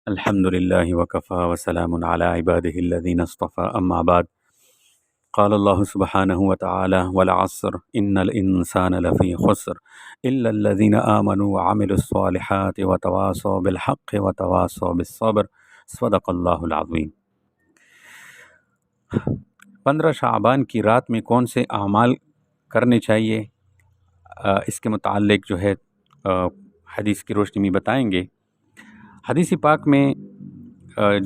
الحمد لله وكفى وسلام على عباده الذين اصطفى أما بعد. قال الله سبحانه وتعالى والعصر إن الإنسان لفي خسر إلا الذين آمنوا وعملوا الصالحات وتواصوا بالحق وتواصوا بالصبر. صدق اللہ العظیم. 15 شعبان کی رات میں کون سے اعمال کرنے چاہیے، اس کے متعلق جو ہے حدیث کی روشنی میں بتائیں گے. حدیث پاک میں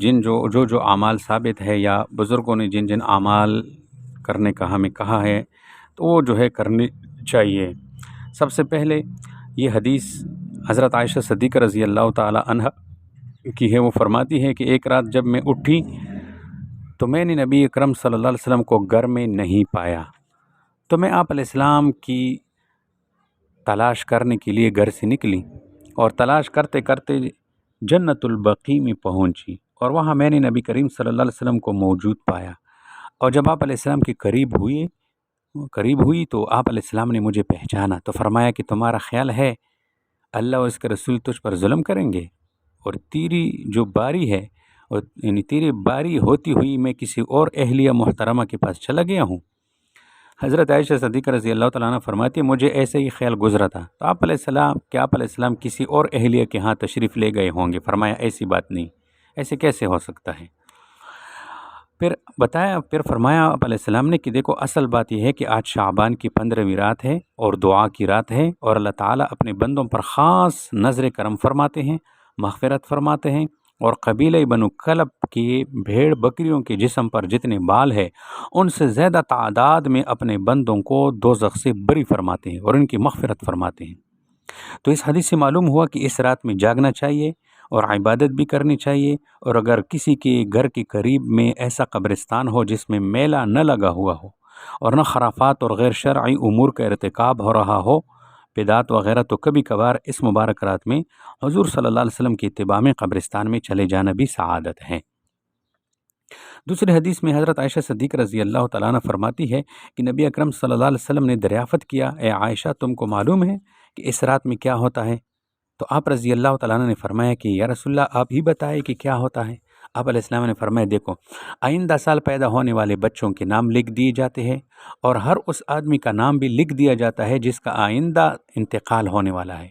جو اعمال ثابت ہے یا بزرگوں نے جن جن اعمال کرنے کا ہمیں کہا ہے تو وہ جو ہے کرنے چاہیے. سب سے پہلے یہ حدیث حضرت عائشہ صدیقہ رضی اللہ تعالی عنہ کی ہے. وہ فرماتی ہے کہ ایک رات جب میں اٹھی تو میں نے نبی اکرم صلی اللہ علیہ وسلم کو گھر میں نہیں پایا، تو میں آپ علیہ السلام کی تلاش کرنے کے لیے گھر سے نکلی اور تلاش کرتے کرتے جنت البقیع میں پہنچی، اور وہاں میں نے نبی کریم صلی اللہ علیہ وسلم کو موجود پایا. اور جب آپ علیہ السلام کے قریب ہوئی تو آپ علیہ السلام نے مجھے پہچانا تو فرمایا کہ تمہارا خیال ہے اللہ اور اس کے رسول تجھ پر ظلم کریں گے، اور تیری جو باری ہے اور یعنی تیری باری ہوتی ہوئی میں کسی اور اہلیہ محترمہ کے پاس چلا گیا ہوں. حضرت عائشہ صدیقہ رضی اللہ تعالیٰ عنہ فرماتی ہے مجھے ایسے ہی خیال گزرا تھا تو آپ علیہ السلام کسی اور اہلیہ کے ہاں تشریف لے گئے ہوں گے. فرمایا ایسی بات نہیں، ایسے کیسے ہو سکتا ہے. پھر فرمایا آپ علیہ السلام نے کہ دیکھو اصل بات یہ ہے کہ آج شعبان کی 15ویں رات ہے اور دعا کی رات ہے، اور اللہ تعالیٰ اپنے بندوں پر خاص نظر کرم فرماتے ہیں، مغفرت فرماتے ہیں، اور قبیلہ بنو کلب کی بھیڑ بکریوں کے جسم پر جتنے بال ہے ان سے زیادہ تعداد میں اپنے بندوں کو دوزخ سے بری فرماتے ہیں اور ان کی مغفرت فرماتے ہیں. تو اس حدیث سے معلوم ہوا کہ اس رات میں جاگنا چاہیے اور عبادت بھی کرنی چاہیے. اور اگر کسی کے گھر کے قریب میں ایسا قبرستان ہو جس میں میلہ نہ لگا ہوا ہو اور نہ خرافات اور غیر شرعی امور کا ارتکاب ہو رہا ہو، بدعات وغیرہ، تو کبھی کبھار اس مبارک رات میں حضور صلی اللہ علیہ وسلم کی اتباع میں قبرستان میں چلے جانا بھی سعادت ہے. دوسری حدیث میں حضرت عائشہ صدیقہ رضی اللہ تعالیٰ عنہ فرماتی ہے کہ نبی اکرم صلی اللہ علیہ وسلم نے دریافت کیا، اے عائشہ تم کو معلوم ہے کہ اس رات میں کیا ہوتا ہے؟ تو آپ رضی اللہ تعالیٰ عنہ نے فرمایا کہ یا رسول اللہ آپ ہی بتائیں کہ کیا ہوتا ہے. آپ علیہ السلام نے فرمایا دیکھو آئندہ سال پیدا ہونے والے بچوں کے نام لکھ دیے جاتے ہیں، اور ہر اس آدمی کا نام بھی لکھ دیا جاتا ہے جس کا آئندہ انتقال ہونے والا ہے.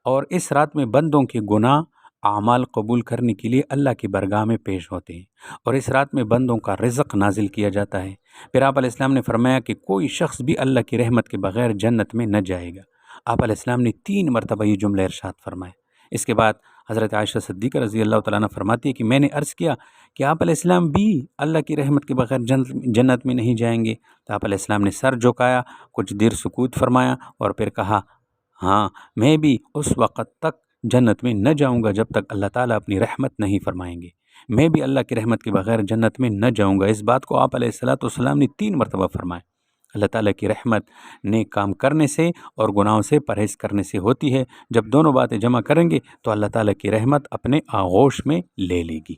اور اس رات میں بندوں کے گناہ اعمال قبول کرنے کے لیے اللہ کی برگاہ میں پیش ہوتے ہیں، اور اس رات میں بندوں کا رزق نازل کیا جاتا ہے. پھر آپ علیہ السلام نے فرمایا کہ کوئی شخص بھی اللہ کی رحمت کے بغیر جنت میں نہ جائے گا. آپ علیہ السلام نے 3 مرتبہ یہ جملہ ارشاد فرمایا. اس کے بعد حضرت عائشہ صدیقہ رضی اللہ تعالیٰ عنہ فرماتی ہے کہ میں نے عرض کیا کہ آپ علیہ السلام بھی اللہ کی رحمت کے بغیر جنت میں نہیں جائیں گے. تو آپ علیہ السلام نے سر جھکایا، کچھ دیر سکوت فرمایا اور پھر کہا ہاں میں بھی اس وقت تک جنت میں نہ جاؤں گا جب تک اللہ تعالیٰ اپنی رحمت نہیں فرمائیں گے. میں بھی اللہ کی رحمت کے بغیر جنت میں نہ جاؤں گا. اس بات کو آپ علیہ السلام نے 3 مرتبہ فرمایا. اللہ تعالیٰ کی رحمت نیک کام کرنے سے اور گناہوں سے پرہیز کرنے سے ہوتی ہے. جب دونوں باتیں جمع کریں گے تو اللہ تعالیٰ کی رحمت اپنے آغوش میں لے لے گی.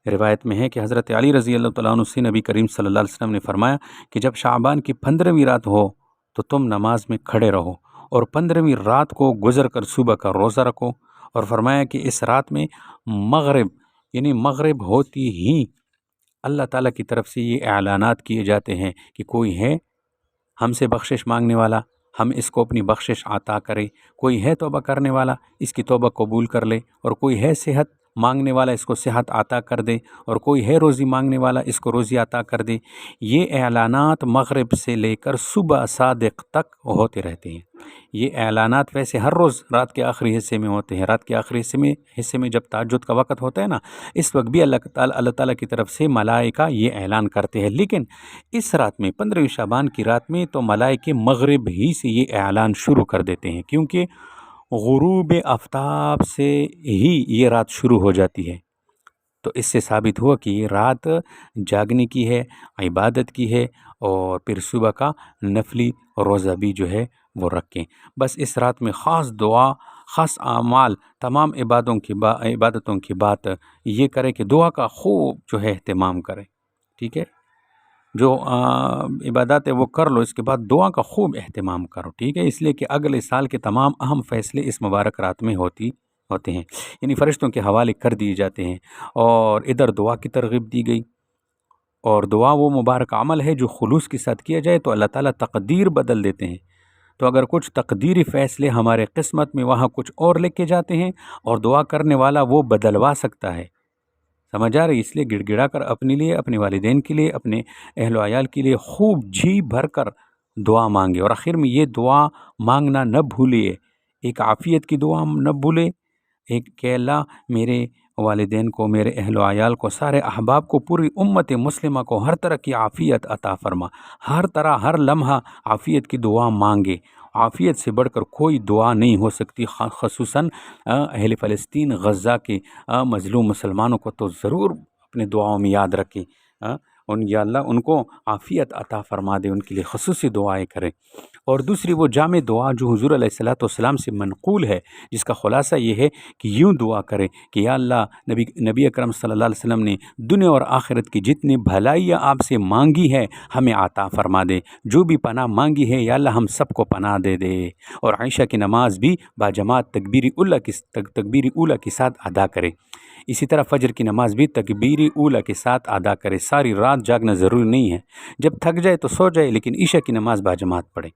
روایت میں ہے کہ حضرت علی رضی اللہ تعالیٰ عنہ سے نبی کریم صلی اللہ علیہ وسلم نے فرمایا کہ جب شعبان کی 15ویں رات ہو تو تم نماز میں کھڑے رہو اور 15ویں رات کو گزر کر صبح کا روزہ رکھو. اور فرمایا کہ اس رات میں مغرب ہوتی ہی اللہ تعالیٰ کی طرف سے یہ اعلانات کیے جاتے ہیں کہ کوئی ہے ہم سے بخشش مانگنے والا، ہم اس کو اپنی بخشش عطا کرے. کوئی ہے توبہ کرنے والا، اس کی توبہ قبول کر لے. اور کوئی ہے صحت مانگنے والا، اس کو صحت عطا کر دے. اور کوئی ہے روزی مانگنے والا، اس کو روزی عطا کر دے. یہ اعلانات مغرب سے لے کر صبح صادق تک ہوتے رہتے ہیں. یہ اعلانات ویسے ہر روز رات کے آخری حصے میں ہوتے ہیں. رات کے آخری حصے میں جب تہجد کا وقت ہوتا ہے نا، اس وقت بھی اللہ تعالیٰ کی طرف سے ملائکہ یہ اعلان کرتے ہیں. لیکن اس رات میں 15ویں شعبان کی رات میں تو ملائکے مغرب ہی سے یہ اعلان شروع کر دیتے ہیں، کیونکہ غروب آفتاب سے ہی یہ رات شروع ہو جاتی ہے. تو اس سے ثابت ہوا کہ یہ رات جاگنے کی ہے، عبادت کی ہے، اور پھر صبح کا نفلی روزہ بھی جو ہے وہ رکھیں. بس اس رات میں خاص دعا، خاص اعمال، تمام عبادتوں کی بات یہ کرے کہ دعا کا خوب جو ہے اہتمام کرے. ٹھیک ہے، جو عبادات ہے وہ کر لو، اس کے بعد دعا کا خوب اہتمام کرو. ٹھیک ہے، اس لیے کہ اگلے سال کے تمام اہم فیصلے اس مبارک رات میں ہوتی ہوتے ہیں، یعنی فرشتوں کے حوالے کر دیے جاتے ہیں۔ اور ادھر دعا کی ترغیب دی گئی، اور دعا وہ مبارک عمل ہے جو خلوص کے ساتھ کیا جائے تو اللہ تعالیٰ تقدیر بدل دیتے ہیں۔ تو اگر کچھ تقدیری فیصلے ہمارے قسمت میں وہاں کچھ اور لکھ کے جاتے ہیں، اور دعا کرنے والا وہ بدلوا سکتا ہے، سمجھ آ رہی؟ اس لیے گڑ گڑا کر اپنے لیے، اپنے والدین کے لیے، اپنے اہل و عیال کے لیے خوب جی بھر کر دعا مانگے، اور آخر میں یہ دعا مانگنا نہ بھولیے، ایک عافیت کی دعا نہ بھولے، ایک کہ اللہ میرے والدین کو، میرے اہل و عیال کو، سارے احباب کو، پوری امت مسلمہ کو ہر طرح کی عافیت عطا فرما، ہر طرح ہر لمحہ عافیت کی دعا مانگے۔ عافیت سے بڑھ کر کوئی دعا نہیں ہو سکتی، خصوصاً اہل فلسطین غزہ کے مظلوم مسلمانوں کو تو ضرور اپنے دعاؤں میں یاد رکھیں، یا اللہ ان کو عافیت عطا فرما دے، ان کے لیے خصوصی دعائیں کریں۔ اور دوسری وہ جامع دعا جو حضور علیہ الصلوۃ والسلام سے منقول ہے، جس کا خلاصہ یہ ہے کہ یوں دعا کرے کہ یا اللہ، نبی اکرم صلی اللہ علیہ وسلم نے دنیا اور آخرت کی جتنی بھلائیاں آپ سے مانگی ہے ہمیں عطا فرما دے، جو بھی پناہ مانگی ہے یا اللہ ہم سب کو پناہ دے دے۔ اور عشاء کی نماز بھی باجماعت تکبیر اولیٰ کے ساتھ ادا کرے۔ اسی طرح فجر کی نماز بھی تکبیر اولیٰ کے ساتھ ادا کرے۔ ساری رات جاگنا ضروری نہیں ہے، جب تھک جائے تو سو جائے، لیکن عشاء کی نماز باجماعت پڑھے۔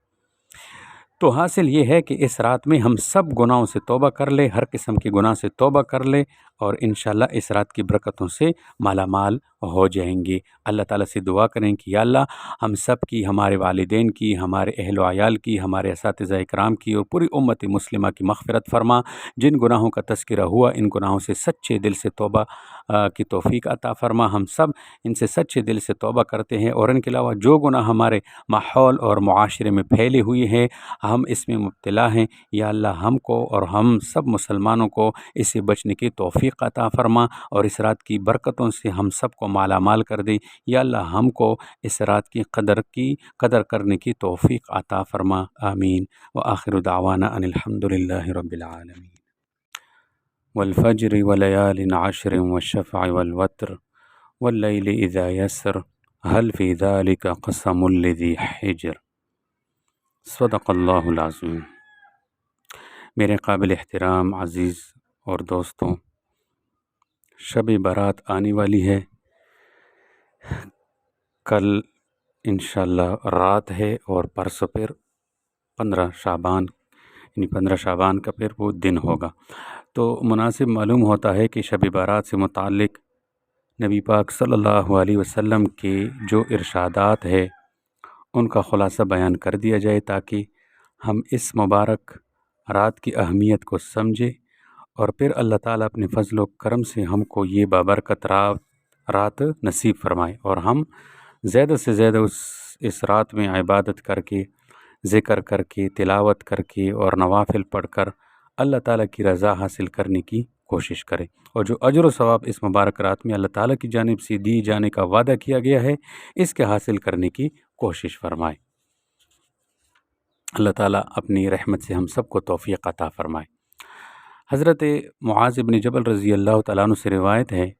تو حاصل یہ ہے کہ اس رات میں ہم سب گناہوں سے توبہ کر لے، ہر قسم کے گناہ سے توبہ کر لے، اور انشاءاللہ اس رات کی برکتوں سے مالا مال ہو جائیں گے۔ اللہ تعالیٰ سے دعا کریں کہ یا اللہ ہم سب کی، ہمارے والدین کی، ہمارے اہل و عیال کی، ہمارے اساتذہ اکرام کی اور پوری امت مسلمہ کی مغفرت فرما۔ جن گناہوں کا تذکرہ ہوا ان گناہوں سے سچے دل سے توبہ کی توفیق عطا فرما۔ ہم سب ان سے سچے دل سے توبہ کرتے ہیں، اور ان کے علاوہ جو گناہ ہمارے ماحول اور معاشرے میں پھیلے ہوئے ہیں، ہم اس میں مبتلا ہیں، یا اللہ ہم کو اور ہم سب مسلمانوں کو اس سے بچنے کی توفیق عطا فرما، اور اس رات کی برکتوں سے ہم سب کو مالا مال کر دے۔ یا اللہ ہم کو اس رات کی قدر کرنے کی توفیق عطا فرما، آمین۔ وآخر دعوانا ان الحمد للہ رب العالمین۔ والفجر وليال عشر والشفع والوتر والليل إذا يسر هل في ذلك قسم لذي حجر۔ صدق اللہ العظیم۔ میرے قابل احترام عزیز اور دوستوں، شب برات آنے والی ہے، کل انشاءاللہ رات ہے، اور پرسوں پھر 15 شعبان، یعنی 15 شعبان کا پھر وہ دن ہوگا۔ تو مناسب معلوم ہوتا ہے کہ شب برات سے متعلق نبی پاک صلی اللہ علیہ وسلم کے جو ارشادات ہے ان کا خلاصہ بیان کر دیا جائے، تاکہ ہم اس مبارک رات کی اہمیت کو سمجھیں، اور پھر اللہ تعالیٰ اپنے فضل و کرم سے ہم کو یہ بابرکت رات نصیب فرمائے، اور ہم زیادہ سے زیادہ اس رات میں عبادت کر کے، ذکر کر کے، تلاوت کر کے اور نوافل پڑھ کر اللہ تعالیٰ کی رضا حاصل کرنے کی کوشش کریں، اور جو اجر و ثواب اس مبارک رات میں اللہ تعالیٰ کی جانب سے دی جانے کا وعدہ کیا گیا ہے، اس کے حاصل کرنے کی کوشش فرمائے۔ اللہ تعالیٰ اپنی رحمت سے ہم سب کو توفیق عطا فرمائے۔ حضرت معاذ بن جبل رضی اللہ تعالیٰ عنہ سے روایت ہے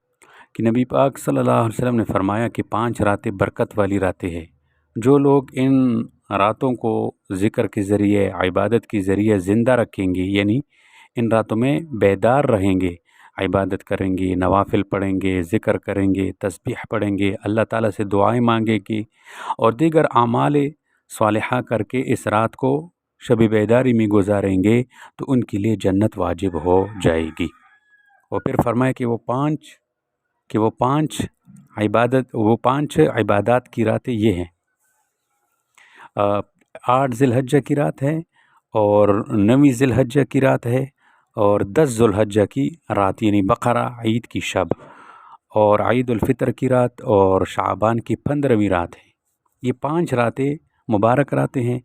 کہ نبی پاک صلی اللہ علیہ وسلم نے فرمایا کہ 5 راتیں برکت والی راتیں ہیں، جو لوگ ان راتوں کو ذکر کے ذریعے، عبادت کے ذریعے زندہ رکھیں گے، یعنی ان راتوں میں بیدار رہیں گے، عبادت کریں گے، نوافل پڑھیں گے، ذکر کریں گے، تسبیح پڑھیں گے، اللہ تعالیٰ سے دعائیں مانگیں گے، اور دیگر اعمال صالحہ کر کے اس رات کو شب بیداری میں گزاریں گے، تو ان کے لیے جنت واجب ہو جائے گی۔ اور پھر فرمایا کہ وہ پانچ عبادات کی راتیں یہ ہیں: 8 ذی الحجہ کی رات ہے، اور 9 ذی الحجہ کی رات ہے، اور 10 ذی الحجہ کی رات، یعنی بقرہ عید کی شب، اور عید الفطر کی رات، اور شعبان کی 15ویں رات ہے۔ یہ 5 راتیں مبارک راتیں ہیں۔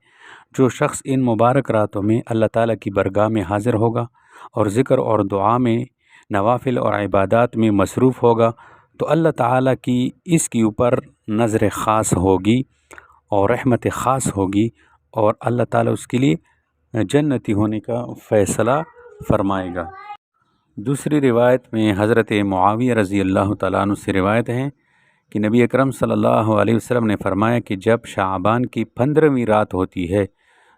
جو شخص ان مبارک راتوں میں اللہ تعالیٰ کی برگاہ میں حاضر ہوگا اور ذکر اور دعا میں، نوافل اور عبادات میں مصروف ہوگا، تو اللہ تعالیٰ کی اس کے اوپر نظر خاص ہوگی اور رحمت خاص ہوگی، اور اللہ تعالیٰ اس کے لیے جنتی ہونے کا فیصلہ فرمائے گا۔ دوسری روایت میں حضرت معاویہ رضی اللہ تعالیٰ عنہ سے روایت ہے کہ نبی اکرم صلی اللہ علیہ وسلم نے فرمایا کہ جب شعبان کی 15ویں رات ہوتی ہے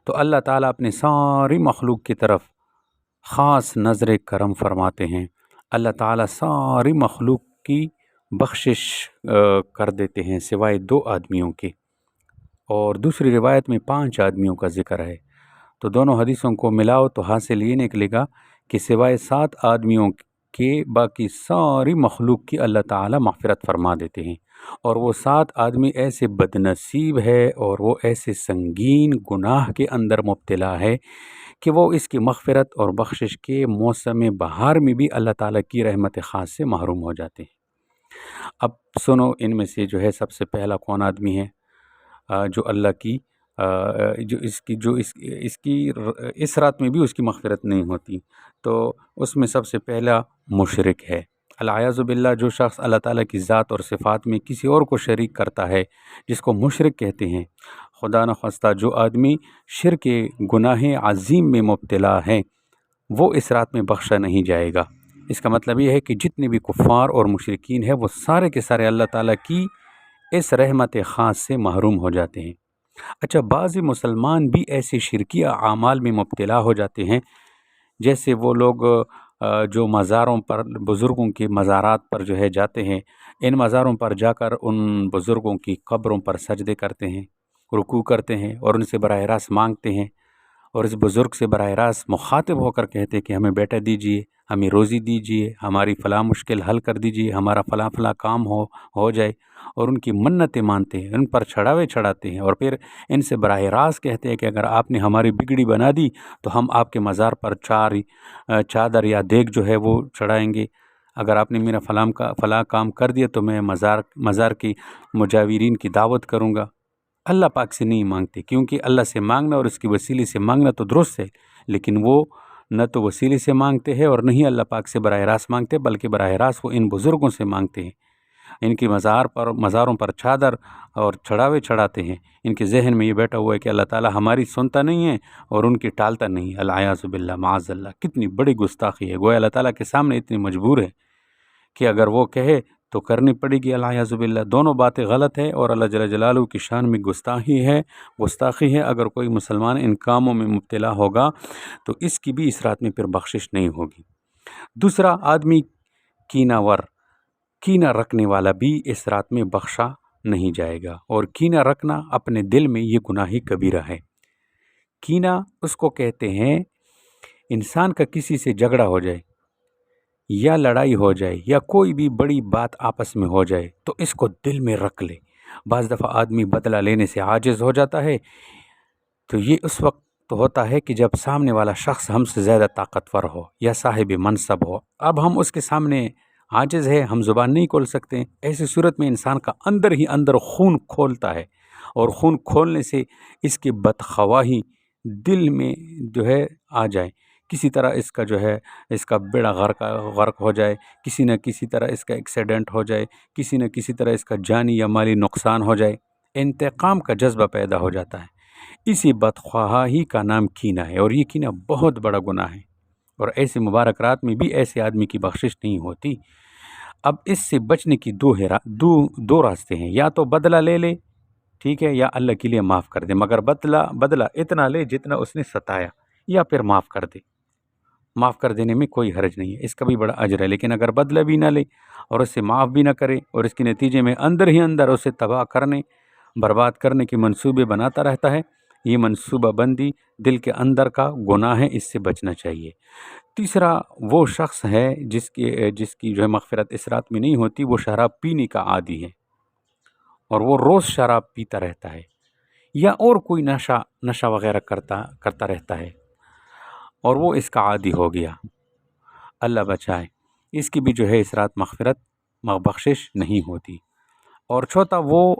تو اللہ تعالیٰ اپنے ساری مخلوق کی طرف خاص نظر کرم فرماتے ہیں۔ اللہ تعالیٰ ساری مخلوق کی بخشش کر دیتے ہیں سوائے 2 آدمیوں کے، اور دوسری روایت میں 5 آدمیوں کا ذکر ہے۔ تو دونوں حدیثوں کو ملاؤ تو حاصل یہ نکلے گا کہ سوائے 7 آدمیوں کے باقی ساری مخلوق کی اللہ تعالیٰ مغفرت فرما دیتے ہیں، اور وہ 7 آدمی ایسے بدنصیب ہے اور وہ ایسے سنگین گناہ کے اندر مبتلا ہے کہ وہ اس کی مغفرت اور بخشش کے موسم بہار میں بھی اللہ تعالیٰ کی رحمت خاص سے محروم ہو جاتے ہیں۔ اب سنو، ان میں سے جو ہے سب سے پہلا کون آدمی ہے جو اللہ کی اس رات میں بھی اس کی مغفرت نہیں ہوتی؟ تو اس میں سب سے پہلا مشرک ہے۔ العیاذ باللہ، جو شخص اللہ تعالیٰ کی ذات اور صفات میں کسی اور کو شریک کرتا ہے، جس کو مشرک کہتے ہیں، خدا نخواستہ جو آدمی شرک گناہ عظیم میں مبتلا ہے، وہ اس رات میں بخشا نہیں جائے گا۔ اس کا مطلب یہ ہے کہ جتنے بھی کفار اور مشرکین ہیں وہ سارے کے سارے اللہ تعالیٰ کی اس رحمت خاص سے محروم ہو جاتے ہیں۔ اچھا، بعض مسلمان بھی ایسے شرکیہ اعمال میں مبتلا ہو جاتے ہیں، جیسے وہ لوگ جو مزاروں پر، بزرگوں کے مزارات پر جو ہے جاتے ہیں، ان مزاروں پر جا کر ان بزرگوں کی قبروں پر سجدے کرتے ہیں، رکوع کرتے ہیں اور ان سے براہ راست مانگتے ہیں، اور اس بزرگ سے براہ راست مخاطب ہو کر کہتے ہیں کہ ہمیں بیٹا دیجئے، ہمیں روزی دیجئے، ہماری فلاں مشکل حل کر دیجئے، ہمارا فلاں فلاں کام ہو جائے، اور ان کی منتیں مانتے ہیں، ان پر چڑھاوے چڑھاتے ہیں، اور پھر ان سے براہ راست کہتے ہیں کہ اگر آپ نے ہماری بگڑی بنا دی تو ہم آپ کے مزار پر چادر یا دیگ جو ہے وہ چڑھائیں گے، اگر آپ نے میرا فلاں کام کر دیا تو میں مزار کی مجاورین کی دعوت کروں گا۔ اللہ پاک سے نہیں مانگتے، کیونکہ اللہ سے مانگنا اور اس کی وسیلے سے مانگنا تو درست ہے، لیکن وہ نہ تو وسیلے سے مانگتے ہیں اور نہ ہی اللہ پاک سے براہ راست مانگتے، بلکہ براہ راست وہ ان بزرگوں سے مانگتے ہیں، ان کی مزاروں پر چادر اور چڑھاوے چڑھاتے ہیں۔ ان کے ذہن میں یہ بیٹھا ہوا ہے کہ اللہ تعالیٰ ہماری سنتا نہیں ہے اور ان کی ٹالتا نہیں ہے۔ العیاذ باللہ، معاذ اللہ، کتنی بڑی گستاخی ہے! گویا اللہ تعالیٰ کے سامنے اتنی مجبور ہے کہ اگر وہ کہے تو کرنی پڑے گی۔ العیاذ باللہ، دونوں باتیں غلط ہیں اور اللہ جل جلالہ کی شان میں گستاخی ہے۔ اگر کوئی مسلمان ان کاموں میں مبتلا ہوگا تو اس کی بھی اس رات میں پھر بخشش نہیں ہوگی۔ دوسرا آدمی کینہ رکھنے والا بھی اس رات میں بخشا نہیں جائے گا، اور کینہ رکھنا اپنے دل میں یہ گناہ کبیرہ ہے۔ کینہ اس کو کہتے ہیں انسان کا کسی سے جھگڑا ہو جائے یا لڑائی ہو جائے یا کوئی بھی بڑی بات آپس میں ہو جائے تو اس کو دل میں رکھ لے۔ بعض دفعہ آدمی بدلہ لینے سے عاجز ہو جاتا ہے، تو یہ اس وقت تو ہوتا ہے کہ جب سامنے والا شخص ہم سے زیادہ طاقتور ہو یا صاحب منصب ہو، اب ہم اس کے سامنے عاجز ہے، ہم زبان نہیں کھول سکتے۔ ایسی صورت میں انسان کا اندر ہی اندر خون کھولتا ہے، اور خون کھولنے سے اس کی بدخواہی دل میں جو ہے آ جائے، کسی طرح اس کا جو ہے اس کا بیڑا غرق ہو جائے، کسی نہ کسی طرح اس کا ایکسیڈنٹ ہو جائے، کسی نہ کسی طرح اس کا جانی یا مالی نقصان ہو جائے، انتقام کا جذبہ پیدا ہو جاتا ہے۔ اسی بدخواہی کا نام کینہ ہے، اور یہ کینہ بہت بڑا گناہ ہے، اور ایسے مبارک رات میں بھی ایسے آدمی کی بخشش نہیں ہوتی۔ اب اس سے بچنے کی دو راستے ہیں، یا تو بدلہ لے لے، ٹھیک ہے، یا اللہ کے لیے معاف کر دے، مگر بدلہ اتنا لے جتنا اس نے ستایا، یا پھر معاف کر دے۔ معاف کر دینے میں کوئی حرج نہیں ہے، اس کا بھی بڑا اجر ہے، لیکن اگر بدلہ بھی نہ لے اور اس سے معاف بھی نہ کرے اور اس کے نتیجے میں اندر ہی اندر اسے تباہ کرنے، برباد کرنے کے منصوبے بناتا رہتا ہے، یہ منصوبہ بندی دل کے اندر کا گناہ ہے، اس سے بچنا چاہیے۔ تیسرا وہ شخص ہے جس کی جو ہے مغفرت اس رات میں نہیں ہوتی، وہ شراب پینے کا عادی ہے اور وہ روز شراب پیتا رہتا ہے، یا اور کوئی نشہ وغیرہ کرتا رہتا ہے اور وہ اس کا عادی ہو گیا، اللہ بچائے، اس کی بھی جو ہے اس رات بخشش نہیں ہوتی۔ اور چوتھا وہ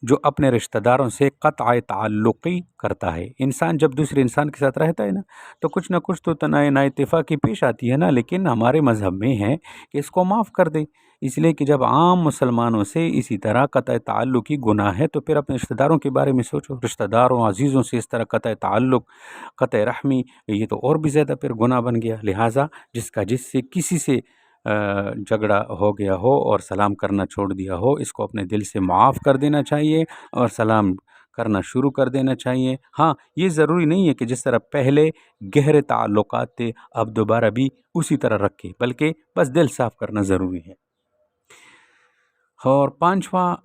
جو اپنے رشتہ داروں سے قطع تعلقی کرتا ہے۔ انسان جب دوسرے انسان کے ساتھ رہتا ہے نا تو کچھ نہ کچھ تو نااتفاقی پیش آتی ہے نا، لیکن ہمارے مذہب میں ہے کہ اس کو معاف کر دے، اس لیے کہ جب عام مسلمانوں سے اسی طرح قطع تعلقی گناہ ہے تو پھر اپنے رشتہ داروں کے بارے میں سوچو، رشتہ داروں عزیزوں سے اس طرح قطع تعلق، قطع رحمی، یہ تو اور بھی زیادہ پھر گناہ بن گیا۔ لہٰذا جس سے کسی سے جھگڑا ہو گیا ہو اور سلام کرنا چھوڑ دیا ہو، اس کو اپنے دل سے معاف کر دینا چاہیے اور سلام کرنا شروع کر دینا چاہیے۔ ہاں، یہ ضروری نہیں ہے کہ جس طرح پہلے گہرے تعلقات تھے اب دوبارہ بھی اسی طرح رکھے، بلکہ بس دل صاف کرنا ضروری ہے۔ اور پانچواں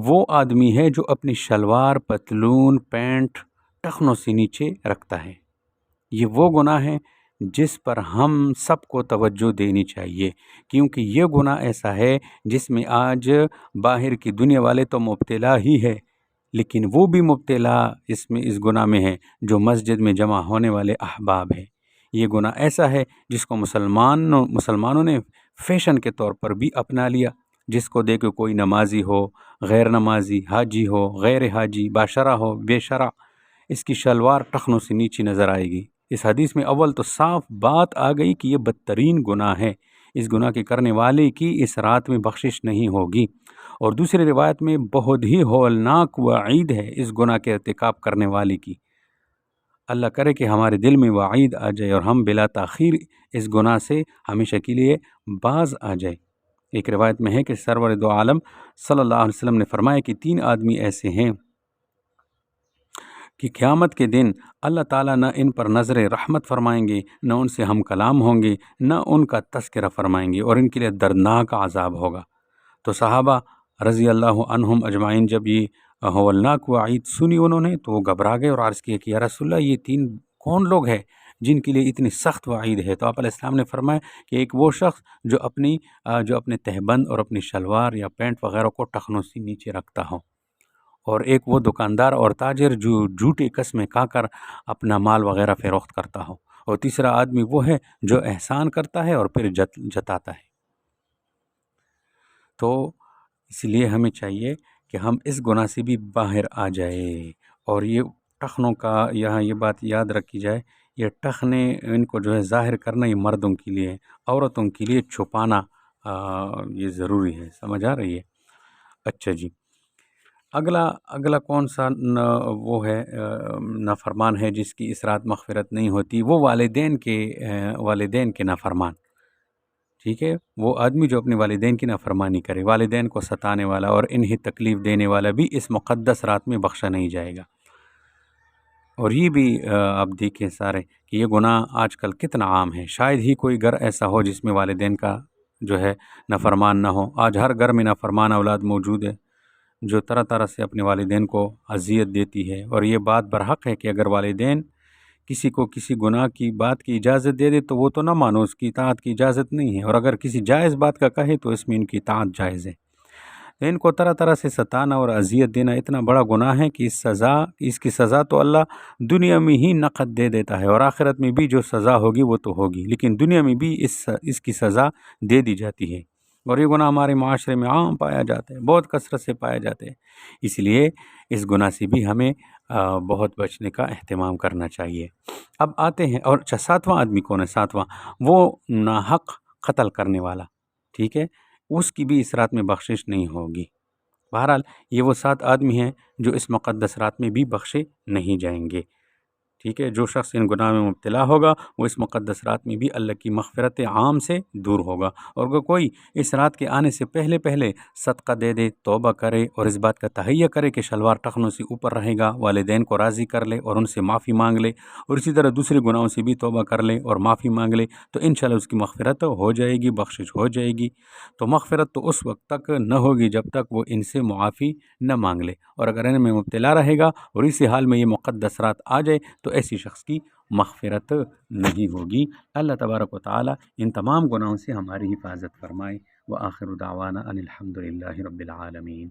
وہ آدمی ہے جو اپنی شلوار، پتلون، پینٹ ٹخنوں سے نیچے رکھتا ہے۔ یہ وہ گناہ ہے جس پر ہم سب کو توجہ دینی چاہیے، کیونکہ یہ گناہ ایسا ہے جس میں آج باہر کی دنیا والے تو مبتلا ہی ہے، لیکن وہ بھی مبتلا اس گناہ میں ہے جو مسجد میں جمع ہونے والے احباب ہیں۔ یہ گناہ ایسا ہے جس کو مسلمانوں نے فیشن کے طور پر بھی اپنا لیا، جس کو دیکھو کوئی نمازی ہو، غیر نمازی، حاجی ہو، غیر حاجی، باشرہ ہو، بے شرع، اس کی شلوار ٹخنوں سے نیچے نظر آئے گی۔ اس حدیث میں اول تو صاف بات آ گئی کہ یہ بدترین گناہ ہے، اس گناہ کے کرنے والے کی اس رات میں بخشش نہیں ہوگی، اور دوسری روایت میں بہت ہی ہولناک وعید ہے اس گناہ کے ارتکاب کرنے والے کی۔ اللہ کرے کہ ہمارے دل میں وعید آ جائے اور ہم بلا تاخیر اس گناہ سے ہمیشہ کے لیے باز آ جائے۔ ایک روایت میں ہے کہ سرور دو عالم صلی اللہ علیہ وسلم نے فرمایا کہ 3 آدمی ایسے ہیں کہ قیامت کے دن اللہ تعالیٰ نہ ان پر نظر رحمت فرمائیں گے، نہ ان سے ہم کلام ہوں گے، نہ ان کا تذکرہ فرمائیں گے، اور ان کے لیے دردناک عذاب ہوگا۔ تو صحابہ رضی اللہ عنہم اجمعین جب یہ ہولناک وعید سنی انہوں نے تو وہ گھبرا گئے اور عرض کیا کہ یا رسول اللہ یہ 3 کون لوگ ہیں جن کے لیے اتنی سخت وعید ہے؟ تو آپ علیہ السلام نے فرمایا کہ ایک وہ شخص جو اپنے تہبند اور اپنی شلوار یا پینٹ وغیرہ کو ٹخنوں سے نیچے رکھتا ہو، اور ایک وہ دکاندار اور تاجر جو جھوٹی قسمیں کھا کر اپنا مال وغیرہ فروخت کرتا ہو، اور تیسرا آدمی وہ ہے جو احسان کرتا ہے اور پھر جتاتا ہے۔ تو اس لیے ہمیں چاہیے کہ ہم اس گناہ سے بھی باہر آ جائے، اور یہ ٹخنوں کا یہاں یہ بات یاد رکھی جائے، یہ ٹخنے ان کو جو ہے ظاہر کرنا یہ مردوں کے لیے، عورتوں کے لیے چھپانا یہ ضروری ہے۔ سمجھ آ رہی ہے؟ اچھا جی، اگلا کون سا وہ ہے نافرمان ہے جس کی اس رات مغفرت نہیں ہوتی؟ وہ والدین کے نافرمان، ٹھیک ہے، وہ آدمی جو اپنے والدین کی نافرمانی کرے، والدین کو ستانے والا اور انہیں تکلیف دینے والا بھی اس مقدس رات میں بخشا نہیں جائے گا۔ اور یہ بھی آپ دیکھیں سارے کہ یہ گناہ آج کل کتنا عام ہے، شاید ہی کوئی گھر ایسا ہو جس میں والدین کا جو ہے نافرمان نہ ہو۔ آج ہر گھر میں نافرمان اولاد موجود ہے جو طرح طرح سے اپنے والدین کو اذیت دیتی ہے، اور یہ بات برحق ہے کہ اگر والدین کسی کو کسی گناہ کی بات کی اجازت دے دے تو وہ تو نہ مانو، اس کی اطاعت کی اجازت نہیں ہے، اور اگر کسی جائز بات کا کہے تو اس میں ان کی اطاعت جائز ہے۔ ان کو طرح طرح سے ستانا اور اذیت دینا اتنا بڑا گناہ ہے کہ اس کی سزا تو اللہ دنیا میں ہی نقد دے دیتا ہے، اور آخرت میں بھی جو سزا ہوگی وہ تو ہوگی، لیکن دنیا میں بھی اس کی سزا دے دی جاتی ہے۔ اور یہ گناہ ہمارے معاشرے میں عام پایا جاتا ہے، بہت کثرت سے پایا جاتے ہیں، اس لیے اس گناہ سے بھی ہمیں بہت بچنے کا اہتمام کرنا چاہیے۔ اب آتے ہیں، اور 7واں آدمی کون ہے؟ 7واں وہ ناحق قتل کرنے والا، ٹھیک ہے، اس کی بھی اس رات میں بخشش نہیں ہوگی۔ بہرحال یہ وہ 7 آدمی ہیں جو اس مقدس رات میں بھی بخشے نہیں جائیں گے، ٹھیک ہے۔ جو شخص ان گناہ میں مبتلا ہوگا وہ اس مقدس رات میں بھی اللہ کی مغفرت عام سے دور ہوگا، اور اگر کوئی اس رات کے آنے سے پہلے صدقہ دے دے، توبہ کرے اور اس بات کا تہیہ کرے کہ شلوار ٹخنوں سے اوپر رہے گا، والدین کو راضی کر لے اور ان سے معافی مانگ لے، اور اسی طرح دوسرے گناہوں سے بھی توبہ کر لے اور معافی مانگ لے، تو انشاءاللہ اس کی مغفرت ہو جائے گی، بخشش ہو جائے گی۔ تو مغفرت تو اس وقت تک نہ ہوگی جب تک وہ ان سے معافی نہ مانگ لے، اور اگر ان میں مبتلا رہے گا اور اسی حال میں یہ مقدس رات آ جائے تو ایسی شخص کی مغفرت نہیں ہوگی۔ اللہ تبارک و تعالی ان تمام گناہوں سے ہماری حفاظت فرمائے۔ وآخر دعوانا ان الحمد للہ رب العالمین۔